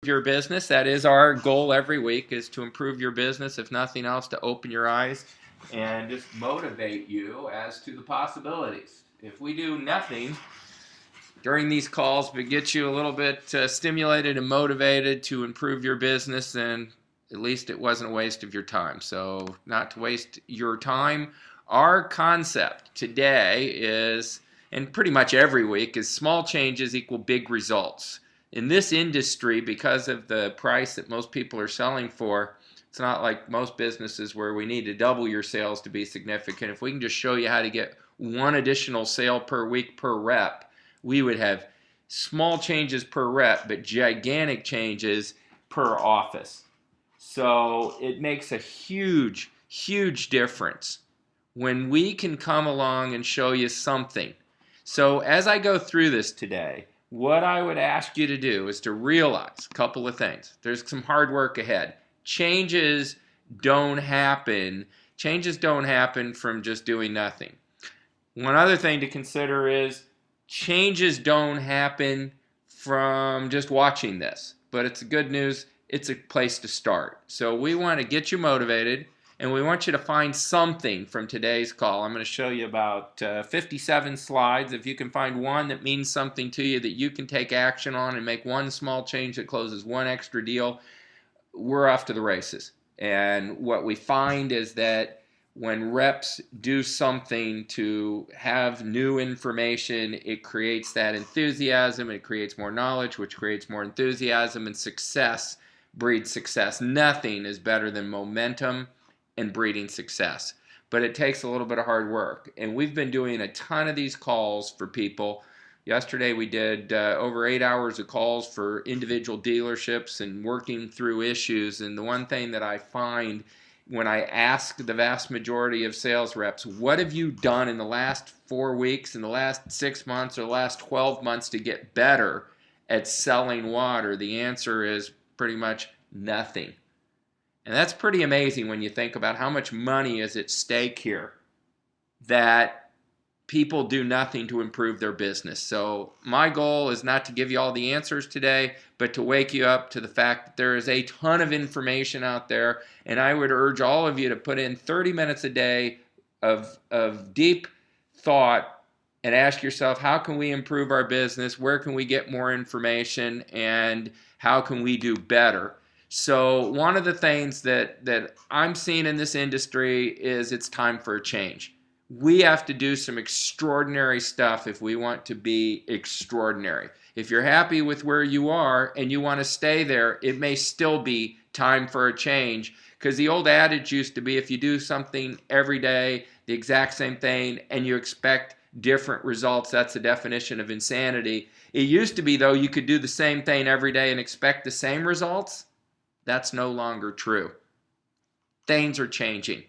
your business. That is our goal every week, is to improve your business, if nothing else, to open your eyes and just motivate you as to the possibilities. If we do nothing during these calls but get you a little bit stimulated and motivated to improve your business, then at least it wasn't a waste of your time. So not to waste your time, our concept today is, and pretty much every week, is small changes equal big results. In this industry, because of the price that most people are selling for, it's not like most businesses where we need to double your sales to be significant. If we can just show you how to get one additional sale per week per rep, we would have small changes per rep, but gigantic changes per office. So it makes a huge, huge difference when we can come along and show you something. So as I go through this today, what I would ask you to do is to realize a couple of things. There's some hard work ahead. Changes don't happen. Changes don't happen from just doing nothing. One other thing to consider is changes don't happen from just watching this. But it's good news. It's a place to start. So we want to get you motivated, and we want you to find something from today's call. I'm going to show you about 57 slides. If you can find one that means something to you that you can take action on and make one small change that closes one extra deal, we're off to the races. And what we find is that when reps do something to have new information, it creates that enthusiasm, it creates more knowledge, which creates more enthusiasm, and success breeds success. Nothing is better than momentum and breeding success. But it takes a little bit of hard work. And we've been doing a ton of these calls for people. Yesterday we did over 8 hours of calls for individual dealerships and working through issues. And the one thing that I find when I ask the vast majority of sales reps, what have you done in the last 4 weeks, in the last 6 months, or the last 12 months to get better at selling water? The answer is pretty much nothing. And that's pretty amazing when you think about how much money is at stake here, that people do nothing to improve their business. So my goal is not to give you all the answers today, but to wake you up to the fact that there is a ton of information out there. And I would urge all of you to put in 30 minutes a day of deep thought and ask yourself, how can we improve our business? Where can we get more information? And how can we do better? So one of the things that I'm seeing in this industry is it's time for a change. We have to do some extraordinary stuff if we want to be extraordinary. If you're happy with where you are and you want to stay there, it may still be time for a change, because the old adage used to be, if you do something every day, the exact same thing, and you expect different results, that's the definition of insanity. It used to be, though, you could do the same thing every day and expect the same results. That's no longer true. Things are changing.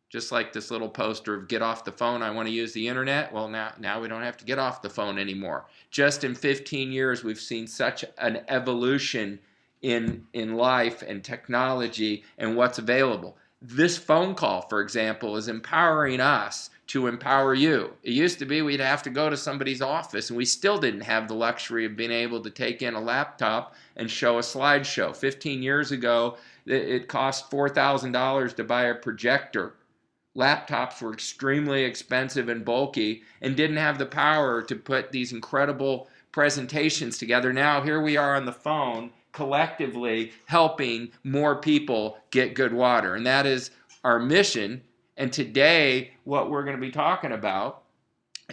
Just like this little poster of get off the phone, I want to use the internet. Well, now we don't have to get off the phone anymore. Just in 15 years, we've seen such an evolution in life and technology and what's available. This phone call, for example, is empowering us to empower you. It used to be we'd have to go to somebody's office, and we still didn't have the luxury of being able to take in a laptop and show a slideshow. 15 years ago, it cost $4,000 to buy a projector. Laptops were extremely expensive and bulky and didn't have the power to put these incredible presentations together. Now here we are on the phone collectively helping more people get good water. And that is our mission. And today what we're going to be talking about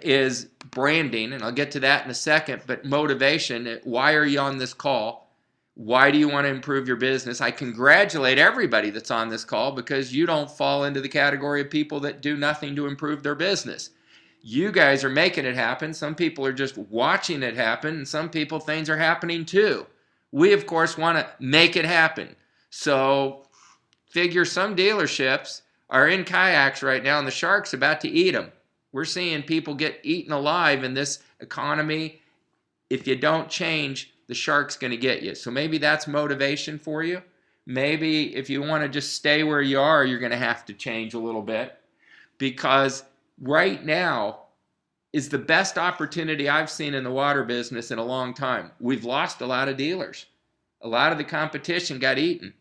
is branding, and I'll get to that in a second, but motivation. Why are you on this call? Why do you want to improve your business? I congratulate everybody that's on this call, because you don't fall into the category of people that do nothing to improve their business. You guys are making it happen. Some people are just watching it happen, and some people, things are happening too. We, of course, want to make it happen. So figure some dealerships are in kayaks right now, and the shark's about to eat them. We're seeing people get eaten alive in this economy. If you don't change, the shark's going to get you. So maybe that's motivation for you. Maybe if you want to just stay where you are, you're going to have to change a little bit, because right now is the best opportunity I've seen in the water business in a long time. We've lost a lot of dealers. A lot of the competition got eaten.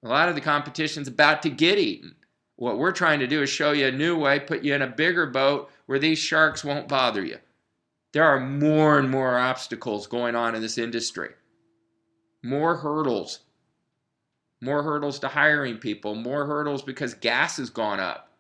A lot of the competition's about to get eaten. What we're trying to do is show you a new way, put you in a bigger boat where these sharks won't bother you. There are more and more obstacles going on in this industry. More hurdles. More hurdles to hiring people. More hurdles because gas has gone up.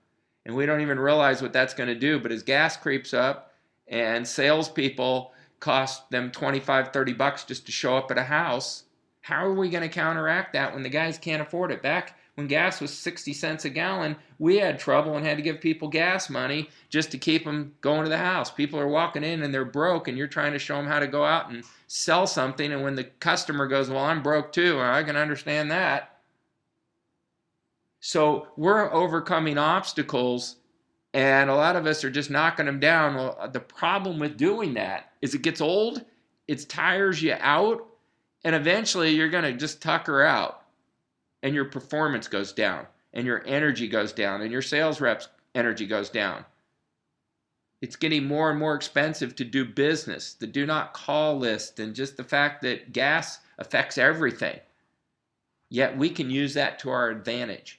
And we don't even realize what that's going to do. But as gas creeps up and salespeople cost them $25, $30 just to show up at a house, how are we going to counteract that when the guys can't afford it? Back when gas was 60 cents a gallon, we had trouble and had to give people gas money just to keep them going to the house. People are walking in and they're broke, and you're trying to show them how to go out and sell something. And when the customer goes, well, I'm broke too, I can understand that. So we're overcoming obstacles, and a lot of us are just knocking them down. Well, the problem with doing that is it gets old, it tires you out, and eventually you're going to just tucker out, and your performance goes down, and your energy goes down, and your sales reps' energy goes down. It's getting more and more expensive to do business, the do not call list, and just the fact that gas affects everything. Yet we can use that to our advantage.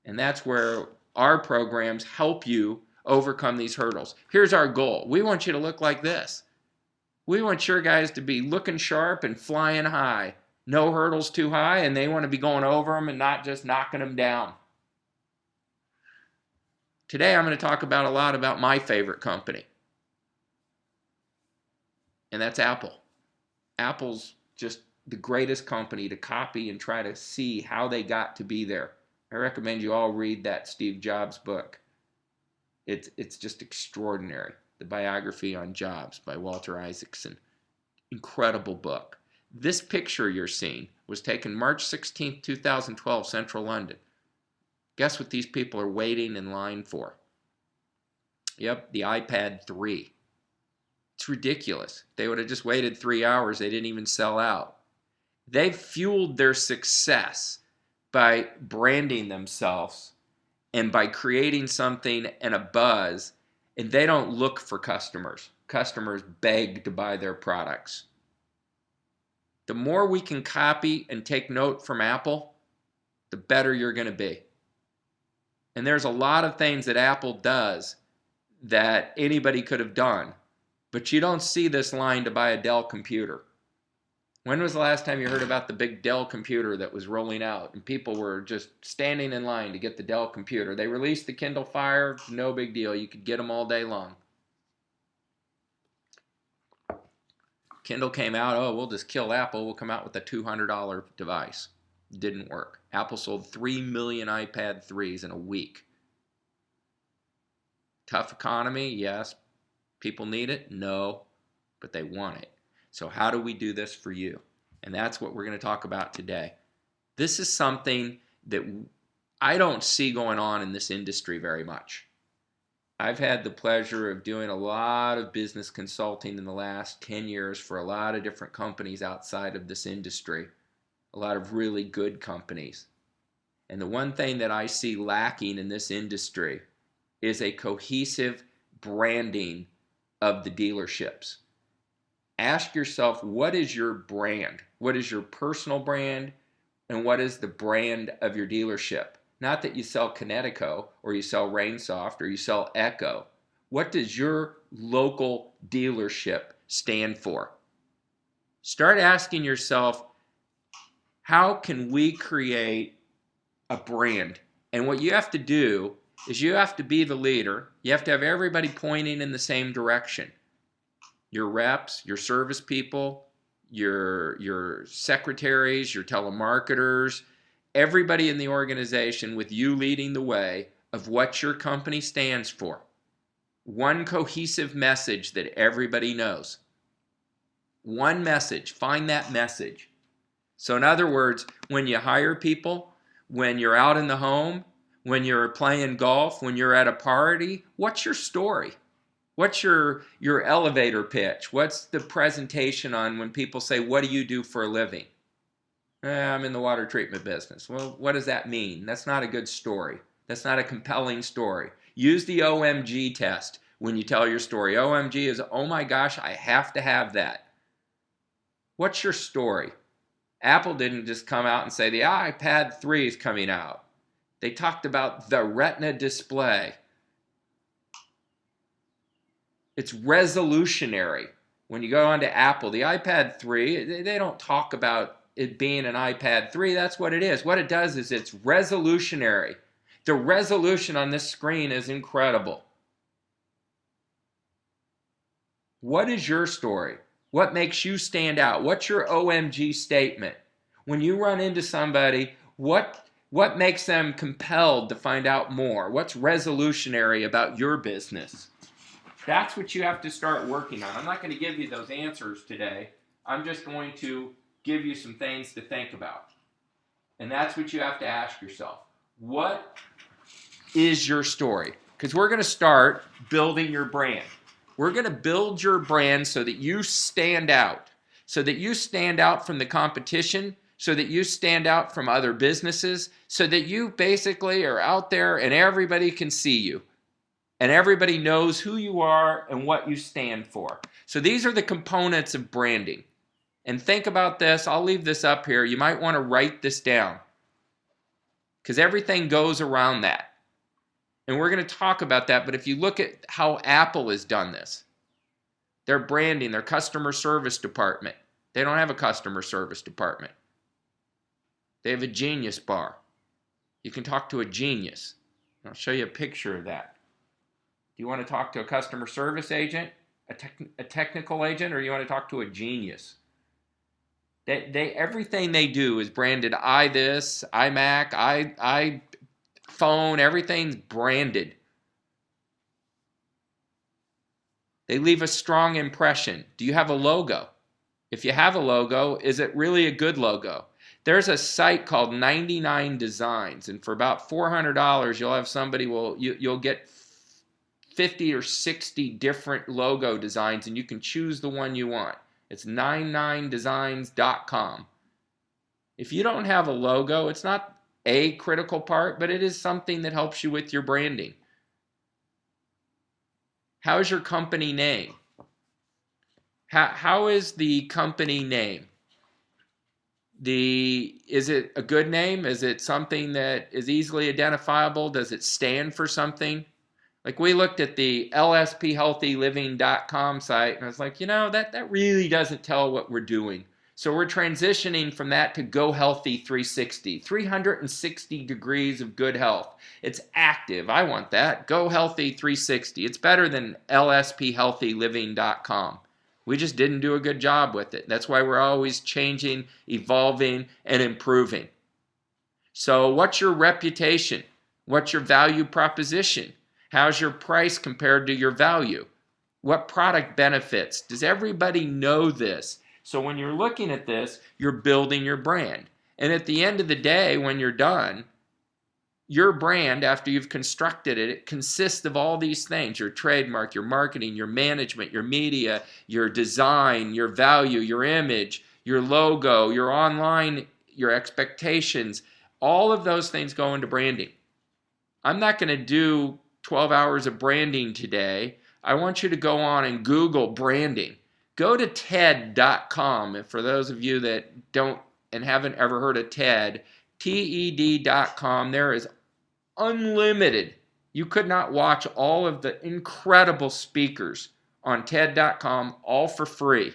And that's where our programs help you overcome these hurdles. Here's our goal. We want you to look like this. We want your guys to be looking sharp and flying high. No hurdles too high, and they want to be going over them and not just knocking them down. Today I'm going to talk a lot about my favorite company. And that's Apple. Apple's just the greatest company to copy and try to see how they got to be there. I recommend you all read that Steve Jobs book. It's just extraordinary. The biography on Jobs by Walter Isaacson. Incredible book. This picture you're seeing was taken March 16, 2012, Central London. Guess what these people are waiting in line for? Yep, the iPad 3. It's ridiculous. They would have just waited 3 hours. They didn't even sell out. They've fueled their success by branding themselves and by creating something and a buzz, and they don't look for customers. Customers beg to buy their products. The more we can copy and take note from Apple, the better you're going to be. And there's a lot of things that Apple does that anybody could have done, but you don't see this line to buy a Dell computer. When was the last time you heard about the big Dell computer that was rolling out and people were just standing in line to get the Dell computer? They released the Kindle Fire, no big deal. You could get them all day long. Kindle came out, oh, we'll just kill Apple. We'll come out with a $200 device. Didn't work. Apple sold 3 million iPad 3s in a week. Tough economy, yes. People need it? No, but they want it. So how do we do this for you? And that's what we're going to talk about today. This is something that I don't see going on in this industry very much. I've had the pleasure of doing a lot of business consulting in the last 10 years for a lot of different companies outside of this industry, a lot of really good companies. And the one thing that I see lacking in this industry is a cohesive branding of the dealerships. Ask yourself, what is your brand? What is your personal brand? And what is the brand of your dealership? Not that you sell Kinetico or you sell Rainsoft or you sell Echo. What does your local dealership stand for? Start asking yourself, how can we create a brand? And what you have to do is you have to be the leader. You have to have everybody pointing in the same direction. Your reps, your service people, your secretaries, your telemarketers, everybody in the organization with you leading the way of what your company stands for. One cohesive message that everybody knows. One message. Find that message. So in other words, when you hire people, when you're out in the home, when you're playing golf, when you're at a party, what's your story? What's your elevator pitch? What's the presentation on when people say, what do you do for a living? I'm in the water treatment business. Well, what does that mean? That's not a good story. That's not a compelling story. Use the OMG test when you tell your story. OMG is, oh my gosh, I have to have that. What's your story? Apple didn't just come out and say the iPad 3 is coming out. They talked about the Retina display. It's resolutionary. When you go on to Apple, the iPad 3, they don't talk about it being an iPad 3. That's what it is. What it does is it's resolutionary. The resolution on this screen is incredible. What is your story? What makes you stand out? What's your OMG statement? When you run into somebody, what makes them compelled to find out more? What's resolutionary about your business? That's what you have to start working on. I'm not going to give you those answers today. I'm just going to give you some things to think about. And that's what you have to ask yourself. What is your story? Because we're going to start building your brand. We're going to build your brand so that you stand out. So that you stand out from the competition. So that you stand out from other businesses. So that you basically are out there and everybody can see you. And everybody knows who you are and what you stand for. So these are the components of branding. And think about this. I'll leave this up here. You might want to write this down. Because everything goes around that. And we're going to talk about that. But if you look at how Apple has done this, their branding, their customer service department, they don't have a customer service department. They have a genius bar. You can talk to a genius. I'll show you a picture of that. Do you want to talk to a customer service agent, a technical agent, or you want to talk to a genius? Everything they do is branded this, iMac, iPhone, everything's branded. They leave a strong impression. Do you have a logo? If you have a logo, is it really a good logo? There's a site called 99 Designs, and for about $400, you'll have somebody you'll get 50 or 60 different logo designs, and you can choose the one you want. It's 99designs.com. If you don't have a logo, it's not a critical part, but it is something that helps you with your branding. How's your company name? How is the company name? Is it a good name? Is it something that is easily identifiable? Does it stand for something? Like we looked at the LSPHealthyLiving.com site and I was like, that really doesn't tell what we're doing. So we're transitioning from that to Go Healthy 360, 360 degrees of good health. It's active. I want that. Go Healthy 360. It's better than LSPHealthyLiving.com. We just didn't do a good job with it. That's why we're always changing, evolving, and improving. So what's your reputation? What's your value proposition? How's your price compared to your value? What product benefits? Does everybody know this? So when you're looking at this, you're building your brand. And at the end of the day, when you're done, your brand, after you've constructed it, it consists of all these things: your trademark, your marketing, your management, your media, your design, your value, your image, your logo, your online, your expectations. All of those things go into branding. I'm not going to do 12 hours of branding today. I want you to go on and Google branding. Go to TED.com. And for those of you that don't and haven't ever heard of TED, TED.com, there is unlimited. You could not watch all of the incredible speakers on TED.com all for free.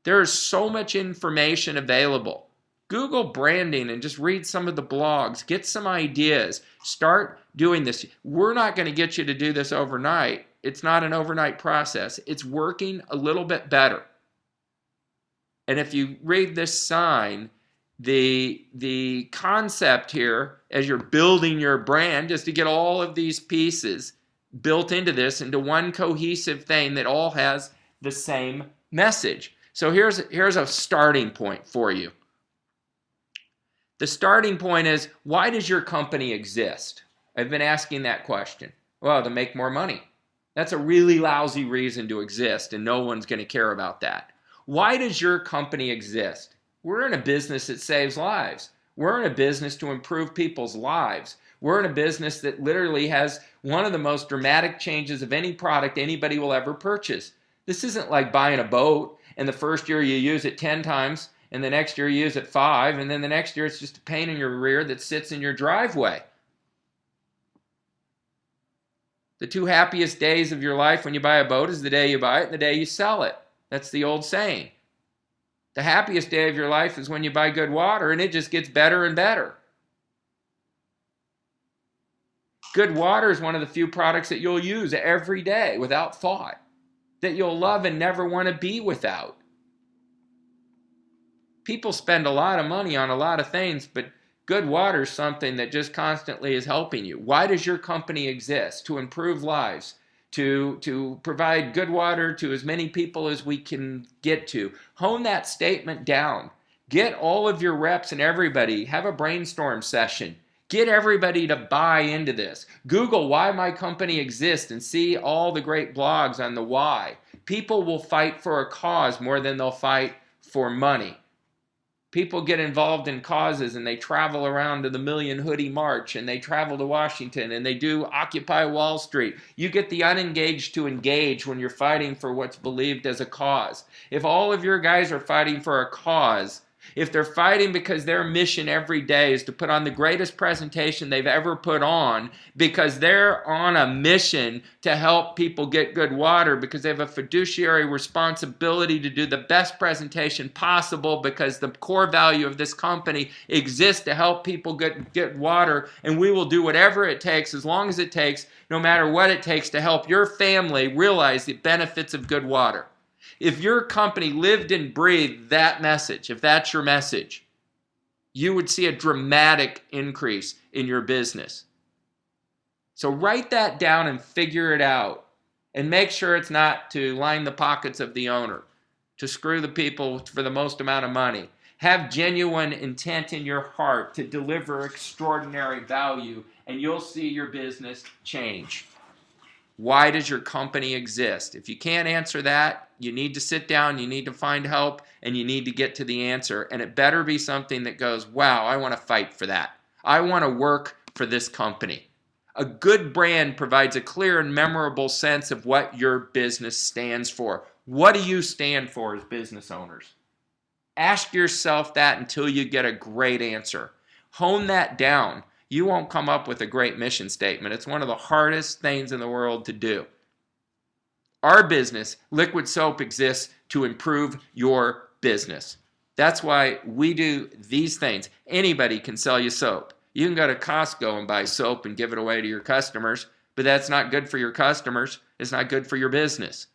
There is so much information available. Google branding and just read some of the blogs. Get some ideas. Start doing this. We're not going to get you to do this overnight. It's not an overnight process. It's working a little bit better. And if you read this sign, the concept here as you're building your brand is to get all of these pieces built into one cohesive thing that all has the same message. So here's a starting point for you. The starting point is, why does your company exist? I've been asking that question. Well, to make more money. That's a really lousy reason to exist, and no one's going to care about that. Why does your company exist? We're in a business that saves lives. We're in a business to improve people's lives. We're in a business that literally has one of the most dramatic changes of any product anybody will ever purchase. This isn't like buying a boat and the first year you use it 10 times, and the next year you use it 5, and then the next year it's just a pain in your rear that sits in your driveway. The 2 happiest days of your life when you buy a boat is the day you buy it and the day you sell it. That's the old saying. The happiest day of your life is when you buy good water, and it just gets better and better. Good water is one of the few products that you'll use every day without thought, that you'll love and never want to be without. People spend a lot of money on a lot of things, but good water is something that just constantly is helping you. Why does your company exist? To improve lives, to provide good water to as many people as we can get to. Hone that statement down. Get all of your reps and everybody, have a brainstorm session. Get everybody to buy into this. Google why my company exists and see all the great blogs on the why. People will fight for a cause more than they'll fight for money. People get involved in causes and they travel around to the Million Hoodie March and they travel to Washington and they do Occupy Wall Street. You get the unengaged to engage when you're fighting for what's believed as a cause. If all of your guys are fighting for a cause, if they're fighting because their mission every day is to put on the greatest presentation they've ever put on, because they're on a mission to help people get good water, because they have a fiduciary responsibility to do the best presentation possible, because the core value of this company exists to help people get water, and we will do whatever it takes, as long as it takes, no matter what it takes, to help your family realize the benefits of good water. If your company lived and breathed that message, if that's your message, you would see a dramatic increase in your business. So write that down and figure it out. And make sure it's not to line the pockets of the owner, to screw the people for the most amount of money. Have genuine intent in your heart to deliver extraordinary value, and you'll see your business change. Why does your company exist? If you can't answer that, you need to sit down, you need to find help, and you need to get to the answer. And it better be something that goes, wow, I want to fight for that. I want to work for this company. A good brand provides a clear and memorable sense of what your business stands for. What do you stand for as business owners? Ask yourself that until you get a great answer. Hone that down. You won't come up with a great mission statement. It's one of the hardest things in the world to do. Our business, Liquid Soap, exists to improve your business. That's why we do these things. Anybody can sell you soap. You can go to Costco and buy soap and give it away to your customers, but that's not good for your customers. It's not good for your business.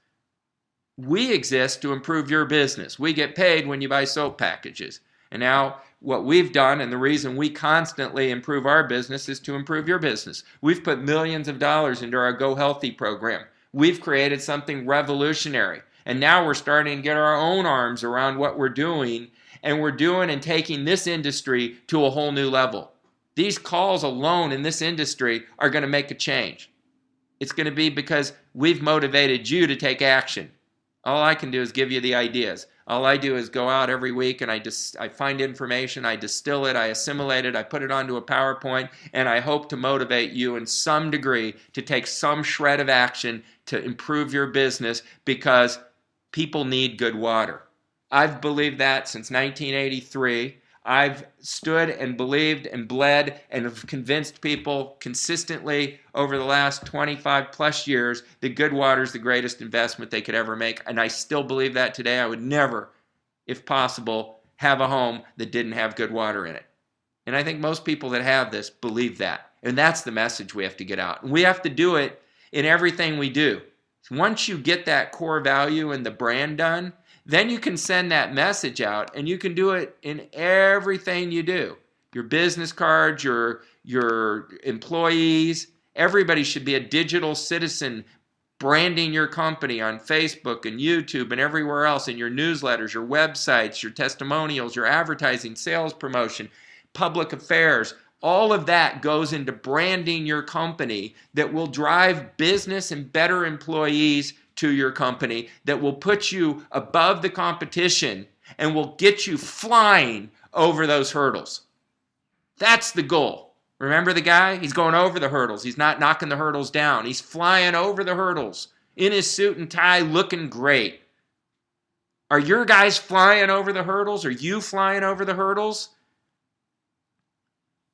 We exist to improve your business. We get paid when you buy soap packages. And now what we've done, and the reason we constantly improve our business, is to improve your business. We've put millions of dollars into our Go Healthy program. We've created something revolutionary. And now we're starting to get our own arms around what we're doing, and we're doing and taking this industry to a whole new level. These calls alone in this industry are going to make a change. It's going to be because we've motivated you to take action. All I can do is give you the ideas. All I do is go out every week and I find information, I distill it, I assimilate it, I put it onto a PowerPoint, and I hope to motivate you in some degree to take some shred of action to improve your business, because people need good water. I've believed that since 1983. I've stood and believed and bled and have convinced people consistently over the last 25 plus years that good water is the greatest investment they could ever make. And I still believe that today. I would never, if possible, have a home that didn't have good water in it. And I think most people that have this believe that. And that's the message we have to get out. And we have to do it in everything we do. Once you get that core value and the brand done, then you can send that message out, and you can do it in everything you do. Your business cards, your employees, everybody should be a digital citizen branding your company on Facebook and YouTube and everywhere else, in your newsletters, your websites, your testimonials, your advertising, sales promotion, public affairs. All of that goes into branding your company that will drive business and better employees to your company, that will put you above the competition and will get you flying over those hurdles. That's the goal. Remember the guy? He's going over the hurdles. He's not knocking the hurdles down. He's flying over the hurdles in his suit and tie, looking great. Are your guys flying over the hurdles? Are you flying over the hurdles?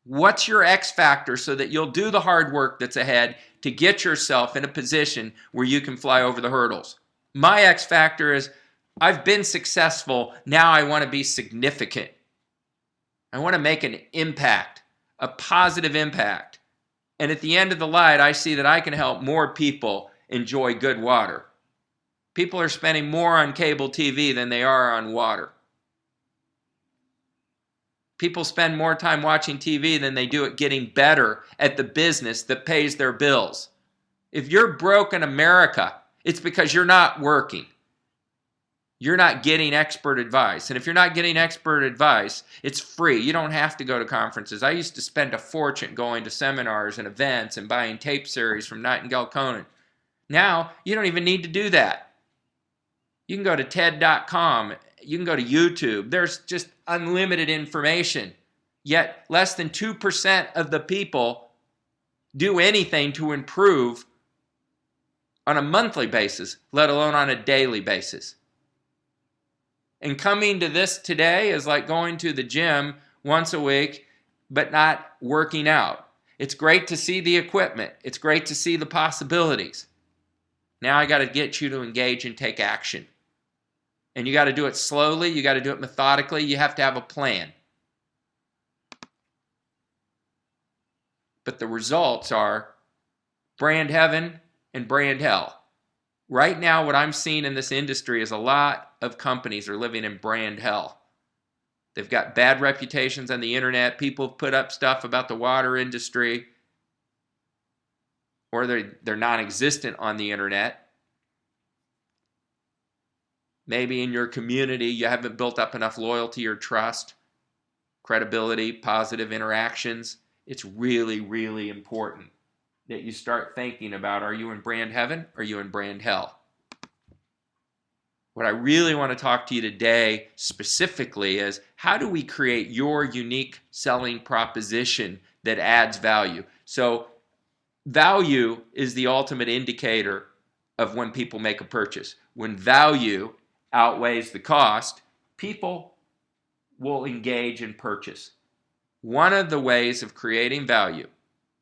What's your X factor so that you'll do the hard work that's ahead to get yourself in a position where you can fly over the hurdles? My X factor is I've been successful. Now I want to be significant. I want to make an impact, a positive impact. And at the end of the line, I see that I can help more people enjoy good water. People are spending more on cable TV than they are on water. People spend more time watching TV than they do at getting better at the business that pays their bills. If you're broke in America, it's because you're not working. You're not getting expert advice. And if you're not getting expert advice, it's free. You don't have to go to conferences. I used to spend a fortune going to seminars and events and buying tape series from Nightingale Conant. Now, you don't even need to do that. You can go to TED.com. You can go to YouTube. There's just unlimited information. Yet, less than 2% of the people do anything to improve on a monthly basis, let alone on a daily basis. And coming to this today is like going to the gym once a week, but not working out. It's great to see the equipment. It's great to see the possibilities. Now I got to get you to engage and take action. And you got to do it slowly. You got to do it methodically. You have to have a plan. But the results are brand heaven and brand hell. Right now, what I'm seeing in this industry is a lot of companies are living in brand hell. They've got bad reputations on the internet. People have put up stuff about the water industry, or they're non-existent on the internet. Maybe in your community, you haven't built up enough loyalty or trust, credibility, positive interactions. It's really, really important that you start thinking about, are you in brand heaven or are you in brand hell? What I really want to talk to you today specifically is, how do we create your unique selling proposition that adds value? So value is the ultimate indicator of when people make a purchase. When value outweighs the cost, people will engage and purchase. One of the ways of creating value,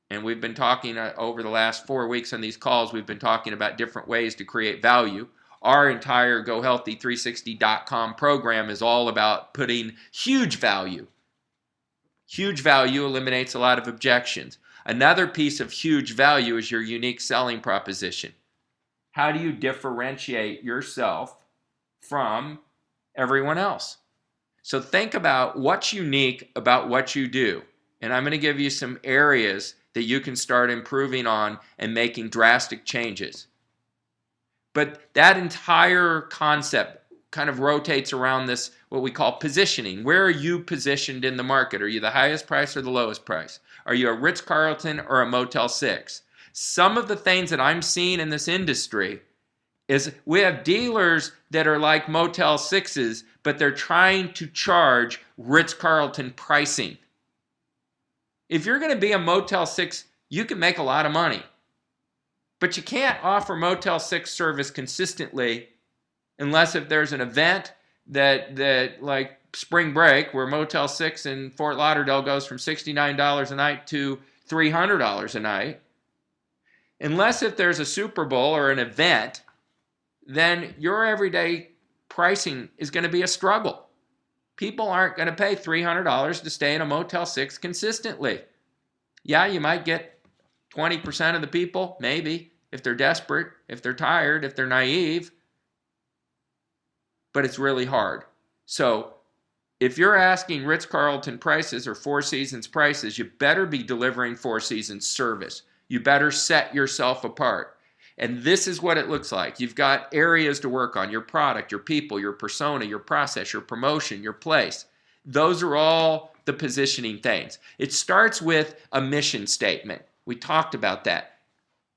and we've been talking over the last 4 weeks on these calls, we've been talking about different ways to create value. Our entire GoHealthy360.com program is all about putting huge value. Huge value eliminates a lot of objections. Another piece of huge value is your unique selling proposition. How do you differentiate yourself from everyone else? So think about what's unique about what you do. And I'm going to give you some areas that you can start improving on and making drastic changes. But that entire concept kind of rotates around this, what we call positioning. Where are you positioned in the market? Are you the highest price or the lowest price? Are you a Ritz-Carlton or a Motel 6? Some of the things that I'm seeing in this industry is we have dealers that are like Motel 6s, but they're trying to charge Ritz-Carlton pricing. If you're going to be a Motel 6, you can make a lot of money. But you can't offer Motel 6 service consistently unless if there's an event that like spring break, where Motel 6 in Fort Lauderdale goes from $69 a night to $300 a night. Unless if there's a Super Bowl or an event, then your everyday pricing is going to be a struggle. People aren't going to pay $300 to stay in a Motel 6 consistently. Yeah, you might get 20% of the people, maybe, if they're desperate, if they're tired, if they're naive. But it's really hard. So if you're asking Ritz-Carlton prices or Four Seasons prices, you better be delivering Four Seasons service. You better set yourself apart. And this is what it looks like. You've got areas to work on: your product, your people, your persona, your process, your promotion, your place. Those are all the positioning things. It starts with a mission statement. We talked about that.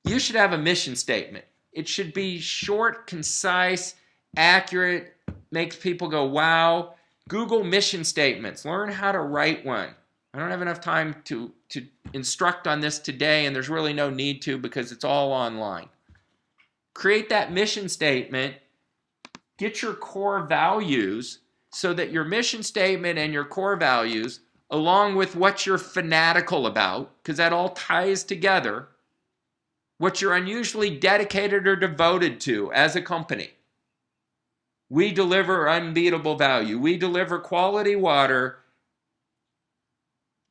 You should have a mission statement. It should be short, concise, accurate, makes people go, wow. Google mission statements. Learn how to write one. I don't have enough time to instruct on this today, and there's really no need to because it's all online. Create that mission statement get your core values so that your mission statement and your core values, along with what you're fanatical about, because that all ties together, what you're unusually dedicated or devoted to as a company. We deliver unbeatable value. We deliver quality water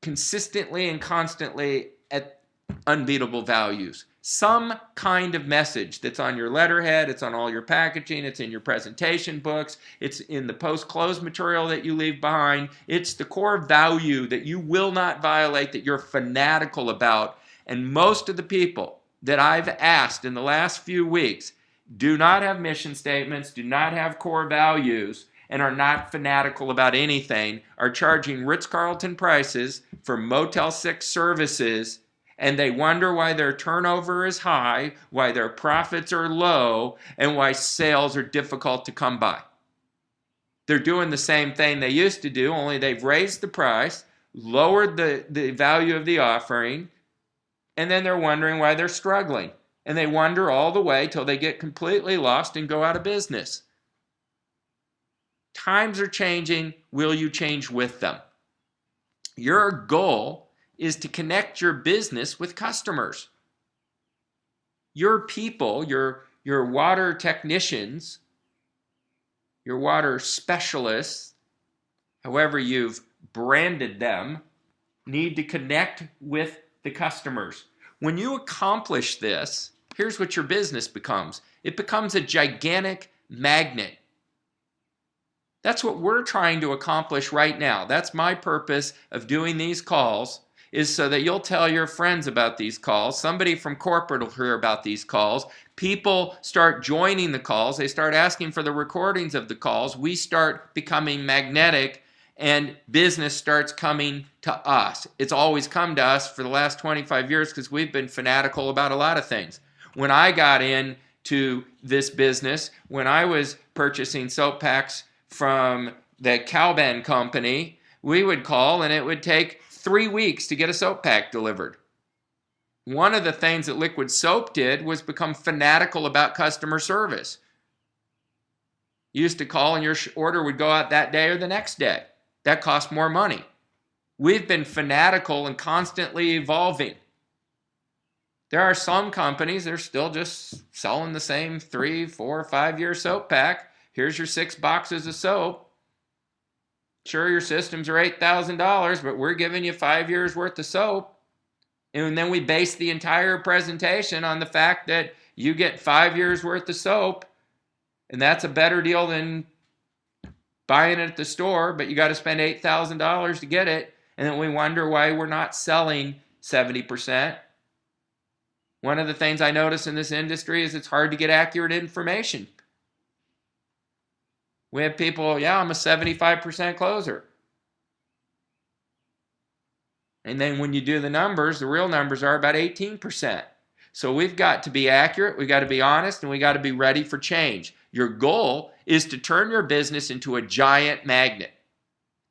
consistently and constantly at unbeatable values. Some kind of message that's on your letterhead, it's on all your packaging, it's in your presentation books, it's in the post-close material that you leave behind. It's the core value that you will not violate, that you're fanatical about. And most of the people that I've asked in the last few weeks do not have mission statements, do not have core values, and are not fanatical about anything, are charging Ritz-Carlton prices for Motel 6 services, and they wonder why their turnover is high, why their profits are low, and why sales are difficult to come by. They're doing the same thing they used to do, only they've raised the price, lowered the value of the offering, and then they're wondering why they're struggling. And they wonder all the way till they get completely lost and go out of business. Times are changing. Will you change with them? Your goal is to connect your business with customers. Your people, your water technicians, your water specialists, however you've branded them, need to connect with the customers. When you accomplish this, here's what your business becomes. It becomes a gigantic magnet. That's what we're trying to accomplish right now. That's my purpose of doing these calls, is so that you'll tell your friends about these calls. Somebody from corporate will hear about these calls. People start joining the calls. They start asking for the recordings of the calls. We start becoming magnetic, and business starts coming to us. It's always come to us for the last 25 years because we've been fanatical about a lot of things. When I got into this business, when I was purchasing soap packs from the Calban company, we would call and it would take 3 weeks to get a soap pack delivered. One of the things that Liquid Soap did was become fanatical about customer service. You used to call and your order would go out that day or the next day. That cost more money. We've been fanatical and constantly evolving. There are some companies that are still just selling the same 3, 4, 5-year soap pack. Here's your 6 boxes of soap. Sure, your systems are $8,000, but we're giving you 5 years worth of soap. And then we base the entire presentation on the fact that you get 5 years worth of soap, and that's a better deal than buying it at the store, but you got to spend $8,000 to get it. And then we wonder why we're not selling 70%. One of the things I notice in this industry is it's hard to get accurate information. We have people, yeah, I'm a 75% closer. And then when you do the numbers, the real numbers are about 18%. So we've got to be accurate, we've got to be honest, and we've got to be ready for change. Your goal is to turn your business into a giant magnet.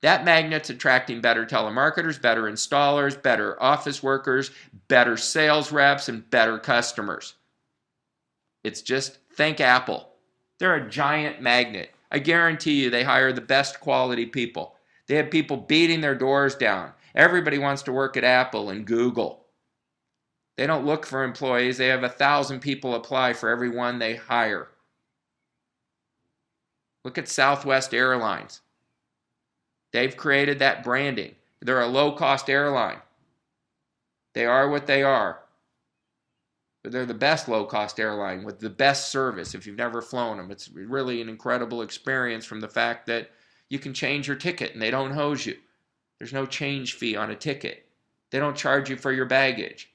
That magnet's attracting better telemarketers, better installers, better office workers, better sales reps, and better customers. It's just, think Apple. They're a giant magnet. I guarantee you they hire the best quality people. They have people beating their doors down. Everybody wants to work at Apple and Google. They don't look for employees. They have 1,000 people apply for every one they hire. Look at Southwest Airlines. They've created that branding. They're a low-cost airline. They are what they are. But they're the best low-cost airline with the best service. If you've never flown them, it's really an incredible experience from the fact that you can change your ticket and they don't hose you. There's no change fee on a ticket. They don't charge you for your baggage.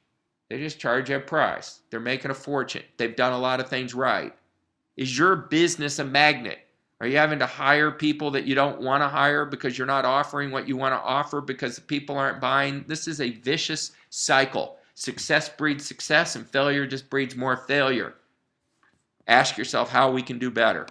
They just charge you a price. They're making a fortune. They've done a lot of things right. Is your business a magnet? Are you having to hire people that you don't want to hire because you're not offering what you want to offer because the people aren't buying? This is a vicious cycle. Success breeds success and failure just breeds more failure. Ask yourself how we can do better.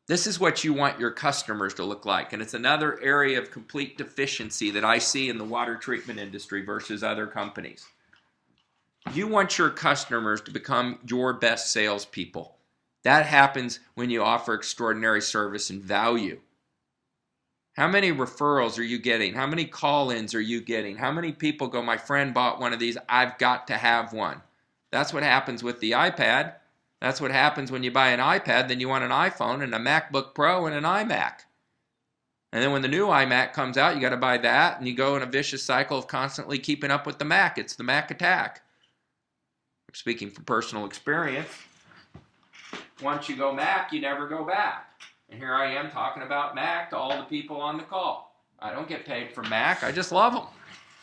This is what you want your customers to look like, and it's another area of complete deficiency that I see in the water treatment industry versus other companies. You want your customers to become your best salespeople. That happens when you offer extraordinary service and value. How many referrals are you getting? How many call-ins are you getting? How many people go, my friend bought one of these, I've got to have one? That's what happens with the iPad. That's what happens when you buy an iPad, then you want an iPhone and a MacBook Pro and an iMac. And then when the new iMac comes out, you got to buy that, and you go in a vicious cycle of constantly keeping up with the Mac. It's the Mac attack. I'm speaking from personal experience. Once you go Mac, you never go back. And here I am talking about Mac to all the people on the call. I don't get paid for Mac. I just love them.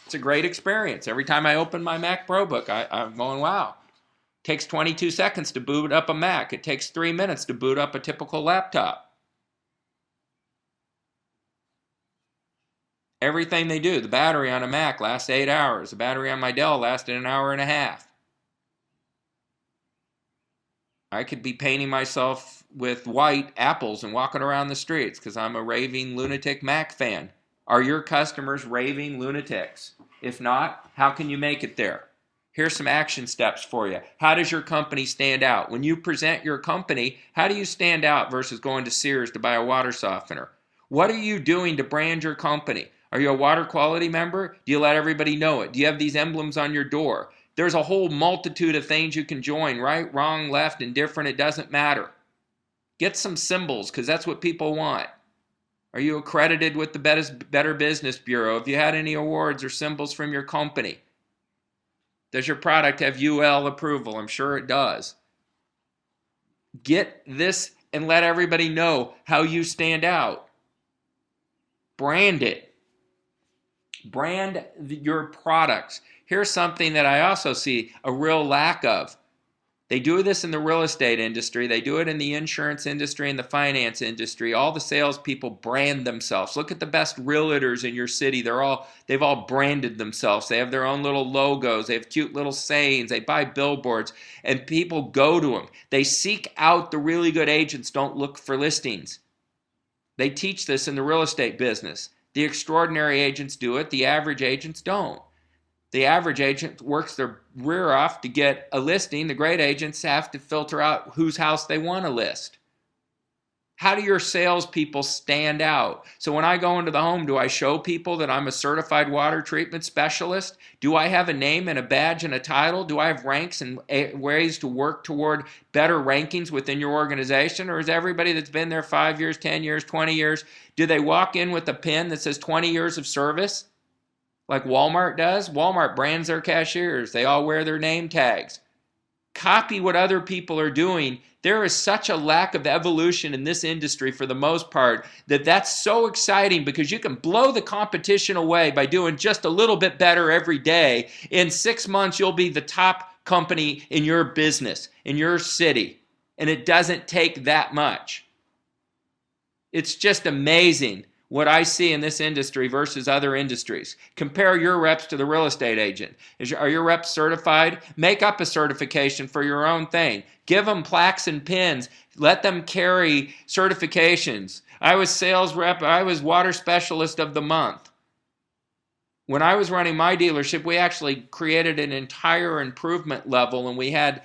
It's a great experience. Every time I open my Mac ProBook, I'm going, wow. It takes 22 seconds to boot up a Mac. It takes 3 minutes to boot up a typical laptop. Everything they do. The battery on a Mac lasts 8 hours. The battery on my Dell lasted an hour and a half. I could be painting myself with white apples and walking around the streets because I'm a raving lunatic Mac fan. Are your customers raving lunatics? If not, how can you make it there? Here's some action steps for you. How does your company stand out? When you present your company, how do you stand out versus going to Sears to buy a water softener? What are you doing to brand your company? Are you a water quality member? Do you let everybody know it? Do you have these emblems on your door? There's a whole multitude of things you can join, right, wrong, left, indifferent, it doesn't matter. Get some symbols because that's what people want. Are you accredited with the Better Business Bureau? Have you had any awards or symbols from your company? Does your product have UL approval? I'm sure it does. Get this and let everybody know how you stand out. Brand it. Brand your products. Here's something that I also see a real lack of. They do this in the real estate industry. They do it in the insurance industry and the finance industry. All the salespeople brand themselves. Look at the best realtors in your city. They've all branded themselves. They have their own little logos. They have cute little sayings. They buy billboards, and people go to them. They seek out the really good agents. Don't look for listings. They teach this in the real estate business. The extraordinary agents do it. The average agents don't. The average agent works their rear off to get a listing. The great agents have to filter out whose house they want to list. How do your salespeople stand out? So when I go into the home, do I show people that I'm a certified water treatment specialist? Do I have a name and a badge and a title? Do I have ranks and ways to work toward better rankings within your organization? Or is everybody that's been there 5 years, 10 years, 20 years, do they walk in with a pin that says 20 years of service? Like Walmart does? Walmart brands their cashiers. They all wear their name tags. Copy what other people are doing. There is such a lack of evolution in this industry for the most part that's so exciting because you can blow the competition away by doing just a little bit better every day. In 6 months, you'll be the top company in your business, in your city. And it doesn't take that much. It's just amazing what I see in this industry versus other industries. Compare your reps to the real estate agent. Are your reps certified? Make up a certification for your own thing. Give them plaques and pins. Let them carry certifications. I was sales rep. I was water specialist of the month. When I was running my dealership, we actually created an entire improvement level, and we had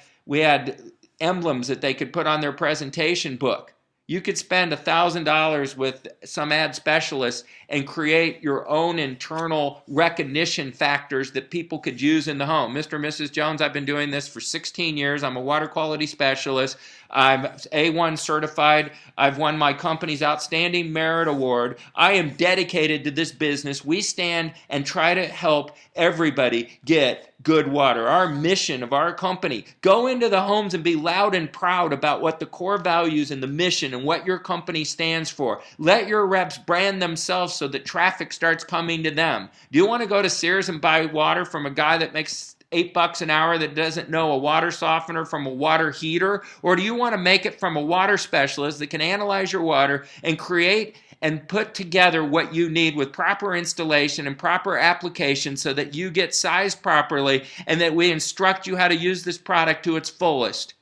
emblems that they could put on their presentation book. You could spend $1,000 with some ad specialists and create your own internal recognition factors that people could use in the home. Mr. and Mrs. Jones, I've been doing this for 16 years. I'm a water quality specialist. I'm A1 certified. I've won my company's Outstanding Merit Award. I am dedicated to this business. We stand and try to help everybody get good water. Our mission of our company, go into the homes and be loud and proud about what the core values and the mission and what your company stands for. Let your reps brand themselves so that traffic starts coming to them. Do you want to go to Sears and buy water from a guy that makes $8 an hour that doesn't know a water softener from a water heater? Or do you want to make it from a water specialist that can analyze your water and create and put together what you need with proper installation and proper application so that you get sized properly and that we instruct you how to use this product to its fullest?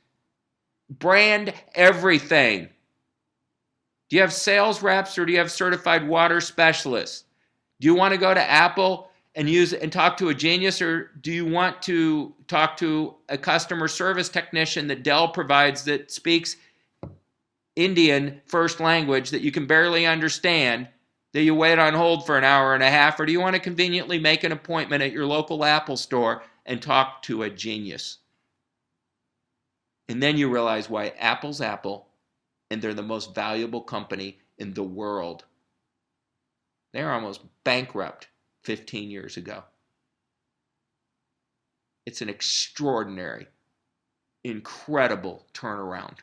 Brand everything. Do you have sales reps or do you have certified water specialists? Do you want to go to Apple and talk to a genius, or do you want to talk to a customer service technician that Dell provides that speaks Indian first language that you can barely understand, that you wait on hold for an hour and a half, or do you want to conveniently make an appointment at your local Apple store and talk to a genius? And then you realize why Apple's Apple, and they're the most valuable company in the world. They were almost bankrupt 15 years ago. It's an extraordinary, incredible turnaround.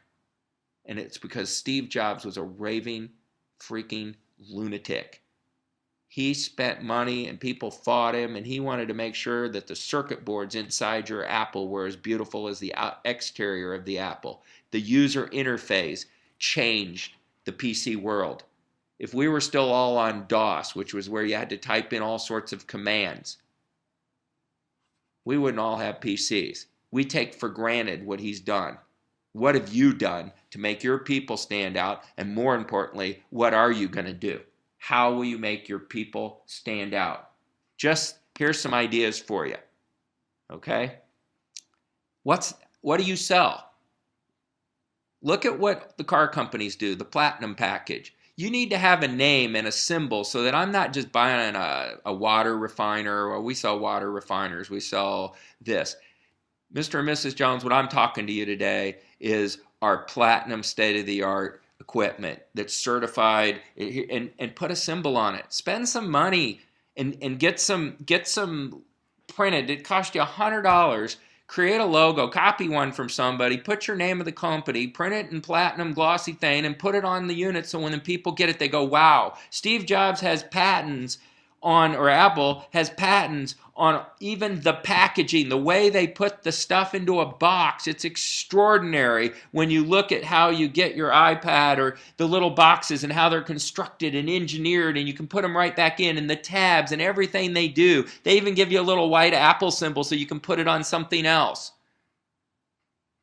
And it's because Steve Jobs was a raving, freaking lunatic. He spent money and people fought him, and he wanted to make sure that the circuit boards inside your Apple were as beautiful as the exterior of the Apple. The user interface changed the PC world. If we were still all on DOS, which was where you had to type in all sorts of commands, we wouldn't all have PCs. We take for granted what he's done. What have you done to make your people stand out? And more importantly, what are you going to do? How will you make your people stand out? Just here's some ideas for you. Okay? What do you sell? Look at what the car companies do, the platinum package. You need to have a name and a symbol so that I'm not just buying a water refiner, or we sell water refiners, we sell this. Mr. and Mrs. Jones, what I'm talking to you today is our platinum state-of-the-art equipment that's certified, and put a symbol on it. Spend some money and get some printed. It cost you $100. Create a logo, copy one from somebody, put your name of the company, print it in platinum glossy thing, and put it on the unit so when the people get it, they go, wow, Steve Jobs has patents on, or Apple has patents on even the packaging, the way they put the stuff into a box. It's extraordinary when you look at how you get your iPad or the little boxes and how they're constructed and engineered, and you can put them right back in, and the tabs and everything they do. They even give you a little white Apple symbol so you can put it on something else.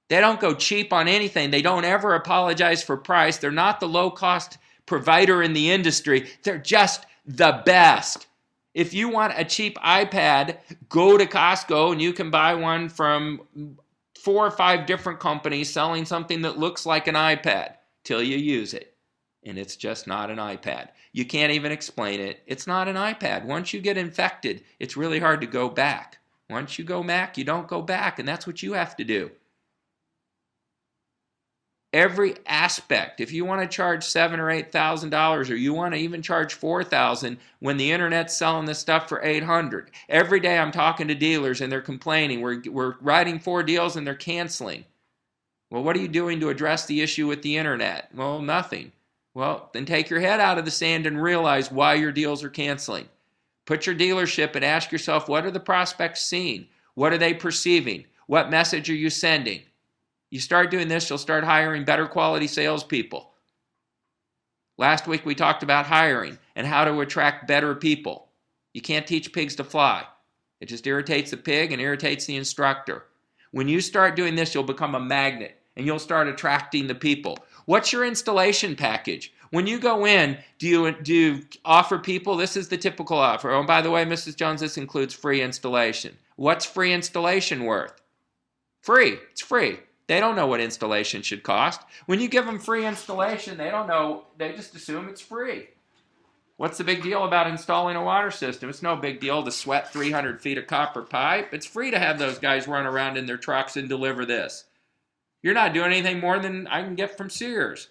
They don't go cheap on anything. They don't ever apologize for price. They're not the low-cost provider in the industry. They're just the best. If you want a cheap iPad, go to Costco and you can buy one from 4 or 5 different companies selling something that looks like an iPad till you use it. And it's just not an iPad. You can't even explain it. It's not an iPad. Once you get infected, it's really hard to go back. Once you go back, you don't go back, and that's what you have to do. Every aspect. If you want to charge $7,000 or $8,000, or you want to even charge $4,000 when the internet's selling this stuff for $800. Every day I'm talking to dealers and they're complaining. We're writing 4 deals and they're canceling. Well, what are you doing to address the issue with the internet? Well, nothing. Well, then take your head out of the sand and realize why your deals are canceling. Put your dealership and ask yourself, what are the prospects seeing? What are they perceiving? What message are you sending? You start doing this, you'll start hiring better quality salespeople. Last week we talked about hiring and how to attract better people. You can't teach pigs to fly. It just irritates the pig and irritates the instructor. When you start doing this, you'll become a magnet and you'll start attracting the people. What's your installation package? When you go in, do you offer people, this is the typical offer. Oh, by the way, Mrs. Jones, this includes free installation. What's free installation worth? Free. It's free. They don't know what installation should cost. When you give them free installation, they don't know. They just assume it's free. What's the big deal about installing a water system? It's no big deal to sweat 300 feet of copper pipe. It's free to have those guys run around in their trucks and deliver this. You're not doing anything more than I can get from Sears.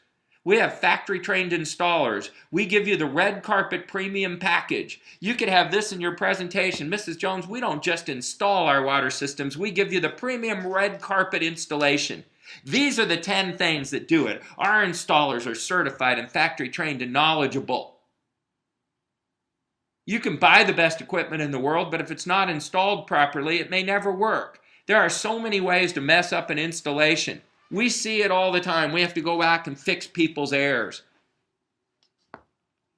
We have factory-trained installers. We give you the red carpet premium package. You could have this in your presentation. Mrs. Jones, we don't just install our water systems. We give you the premium red carpet installation. These are the 10 things that do it. Our installers are certified and factory-trained and knowledgeable. You can buy the best equipment in the world, but if it's not installed properly, it may never work. There are so many ways to mess up an installation. We see it all the time. We have to go back and fix people's errors.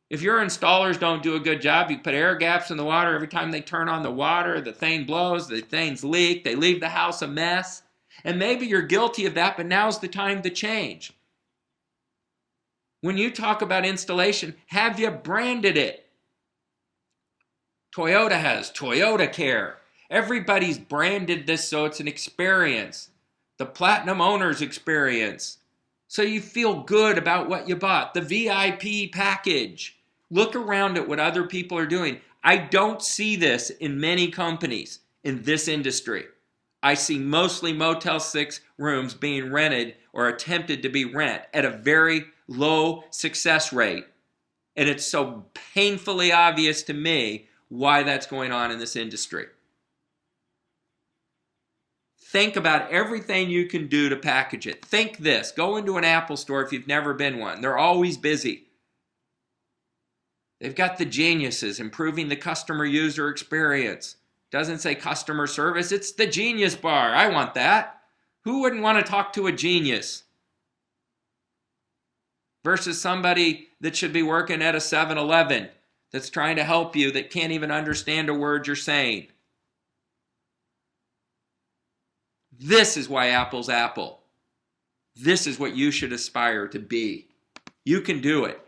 If your installers don't do a good job, you put air gaps in the water. Every time they turn on the water, the thing blows, the things leak, they leave the house a mess. And maybe you're guilty of that, but now's the time to change. When you talk about installation, have you branded it? Toyota has Toyota Care. Everybody's branded this so it's an experience. The Platinum Owner's Experience. So you feel good about what you bought. The VIP package. Look around at what other people are doing. I don't see this in many companies in this industry. I see mostly Motel 6 rooms being rented or attempted to be rent at a very low success rate. And it's so painfully obvious to me why that's going on in this industry. Think about everything you can do to package it. Think this. Go into an Apple store if you've never been one. They're always busy. They've got the geniuses improving the customer user experience. Doesn't say customer service. It's the genius bar. I want that. Who wouldn't want to talk to a genius? Versus somebody that should be working at a 7-Eleven that's trying to help you that can't even understand a word you're saying. This is why Apple's Apple. This is what you should aspire to be. You can do it.